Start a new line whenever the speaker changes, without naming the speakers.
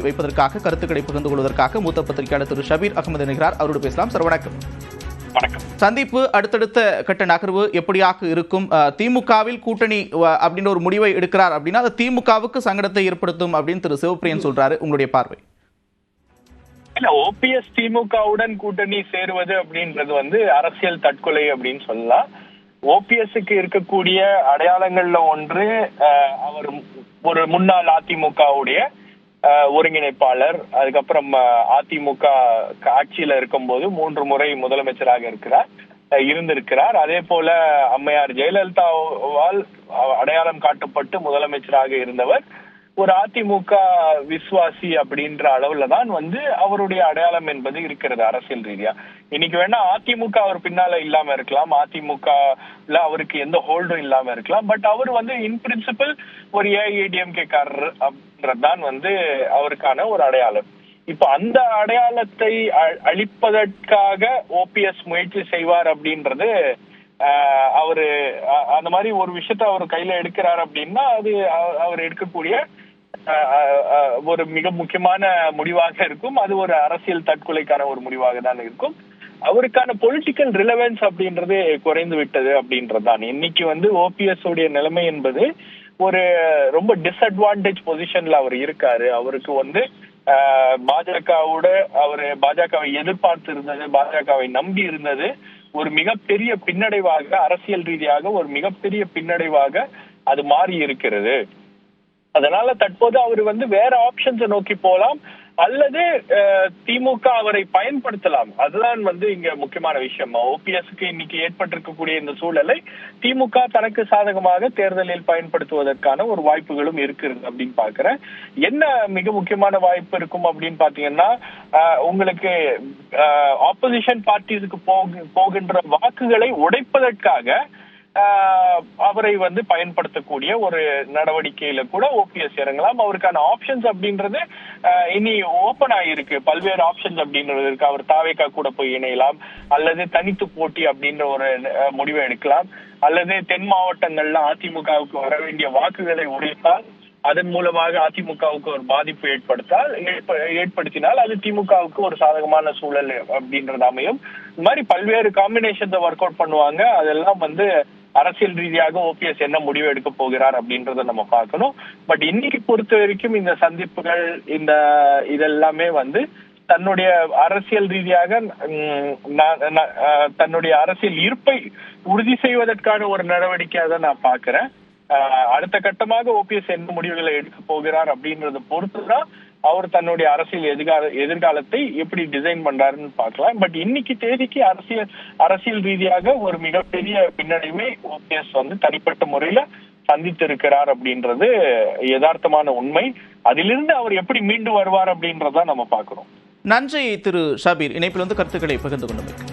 வைப்பதற்காக கருத்துக்களை பகிர்ந்து கொள்வதற்காக மூத்த பத்திரிகையாளர் திரு ஷபீர் அகமது இணைகிறார். அவரோடு பேசலாம். சார் வணக்கம்.
வணக்கம்.
சந்திப்பு அடுத்தடுத்த கட்ட நகர்வு எப்படியாக இருக்கும்? திமுகவில் கூட்டணி அப்படின்ற ஒரு முடிவை எடுக்கிறார் அப்படின்னா அது திமுகவுக்கு சங்கடத்தை ஏற்படுத்தும் அப்படின்னு திரு சிவபிரியன் சொல்றாரு. உங்களுடைய பார்வை?
இல்ல, ஓபிஎஸ் திமுகவுடன் கூட்டணி சேருவது அப்படின்றது அரசியல் தற்கொலை அப்படின்னு சொல்லலாம். ஓபிஎஸ்க்கு இருக்கக்கூடிய அடையாளங்கள்ல ஒன்று, அவர் ஒரு முன்னாள் அதிமுகவுடைய ஒருங்கிணைப்பாளர். அதுக்கப்புறம் அதிமுக ஆட்சியில இருக்கும்போது 3 முறை முதலமைச்சராக இருந்திருக்கிறார். அதே போல அம்மையார் ஜெயலலிதாவால் அடையாளம் காட்டப்பட்டு முதலமைச்சராக இருந்தவர். ஒரு அதிமுக விசுவாசி அப்படின்ற அளவுல தான் அவருடைய அடையாளம் என்பது இருக்கிறது அரசியல் ரீதியா. இன்னைக்கு வேணா அதிமுக அவர் பின்னால இல்லாம இருக்கலாம், அதிமுகல அவருக்கு எந்த ஹோல்டும் இல்லாம இருக்கலாம். பட் அவர் இன் பிரின்சிபல் ஒரு ஏஐஏடிஎம்கே காரர் அப்படின்றதுதான் அவருக்கான ஒரு அடையாளம். இப்ப அந்த அடையாளத்தை அழிப்பதற்காக ஓபிஎஸ் முயற்சி செய்வார் அப்படின்றது, அவரு அந்த மாதிரி ஒரு விஷயத்த அவர் கையில எடுக்கிறார் அப்படின்னா அது அவர் எடுக்கக்கூடிய ஒரு மிக முக்கியமான முடிவாக இருக்கும். அது ஒரு அரசியல் தற்கொலைக்கான ஒரு முடிவாக தான் இருக்கும். அவருக்கான பொலிட்டிக்கல் ரிலவன்ஸ் அப்படின்றது குறைந்து விட்டது அப்படின்றதுதான். இன்னைக்கு ஓபிஎஸ் உடைய நிலைமை என்பது ஒரு ரொம்ப டிஸ்அட்வான்டேஜ் பொசிஷன்ல அவர் இருக்காரு. அவருக்கு பாஜகவோட அவரு பாஜகவை எதிர்பார்த்து இருந்தது, பாஜகவை நம்பி இருந்தது ஒரு மிகப்பெரிய பின்னடைவாக, அரசியல் ரீதியாக ஒரு மிகப்பெரிய பின்னடைவாக அது மாறி இருக்கிறது. அதனால தற்போது அவர் வேற ஆப்ஷன்ஸை நோக்கி போலாம், அல்லது திமுக அவரை பயன்படுத்தலாம். அதுதான் இங்க முக்கியமான விஷயம். ஓபிஎஸ்க்கு இன்னைக்கு ஏற்பட்டிருக்கக்கூடிய இந்த சூழலை திமுக தனக்கு சாதகமாக தேர்தலில் பயன்படுத்துவதற்கான ஒரு வாய்ப்புகளும் இருக்கிறது அப்படின்னு பாக்குறேன். என்ன மிக முக்கியமான வாய்ப்பு இருக்கும் அப்படின்னு பாத்தீங்கன்னா, உங்களுக்கு ஆப்போசிஷன் பார்ட்டிஸுக்கு போகின்ற வாக்குகளை உடைப்பதற்காக அவரை பயன்படுத்தக்கூடிய ஒரு நடவடிக்கையில கூட ஓபிஎஸ் இறங்கலாம். அவருக்கான ஆப்ஷன்ஸ் அப்படின்றது இனி ஓபன் ஆகிருக்கு. பல்வேறு ஆப்ஷன்ஸ் அப்படின்றது இருக்கு. அவர் தாவேகா கூட போய் இணையலாம், அல்லது தனித்து போட்டி அப்படின்ற ஒரு முடிவை எடுக்கலாம், அல்லது தென் மாவட்டங்கள்ல அதிமுகவுக்கு வர வேண்டிய வாக்குகளை உடைத்தால் அதன் மூலமாக அதிமுகவுக்கு ஒரு பாதிப்பு ஏற்படுத்தினால் அது திமுகவுக்கு ஒரு சாதகமான சூழல் அப்படின்றது அமையும். இந்த மாதிரி பல்வேறு காம்பினேஷன்ஸை ஒர்க் அவுட் பண்ணுவாங்க. அதெல்லாம் அரசியல் ரீதியாக ஓபிஎஸ் என்ன முடிவு எடுக்க போகிறார் அப்படின்றத நம்ம பார்க்கணும். பட் இன்னைக்கு பொறுத்த வரைக்கும் இந்த சந்திப்புகள் இதெல்லாமே தன்னுடைய அரசியல் ரீதியாக தன்னுடைய அரசியல் இருப்பை உறுதி செய்வதற்கான ஒரு நடவடிக்கையாக தான் நான் பாக்குறேன். அடுத்த கட்டமாக ஓபிஎஸ் என்ன முடிவுகளை எடுக்க போகிறார் அப்படின்றத பொறுத்துதான் அவர் தன்னுடைய அரசியல் எதிர்காலத்தை எப்படி டிசைன் பண்றாருன்னு பார்க்கலாம். பட் இன்னைக்கு தேதிக்கு அரசியல் ரீதியாக ஒரு மிகப்பெரிய பின்னடைவை ஓபிஎஸ் தனிப்பட்ட முறையில சந்தித்து இருக்கிறார் அப்படின்றது யதார்த்தமான உண்மை. அதிலிருந்து அவர் எப்படி மீண்டு வருவார் அப்படின்றத நம்ம பார்க்கிறோம்.
நன்றி திரு ஷபீர், இணைப்பில் கருத்துக்களை பகிர்ந்து கொண்டமைக்கு.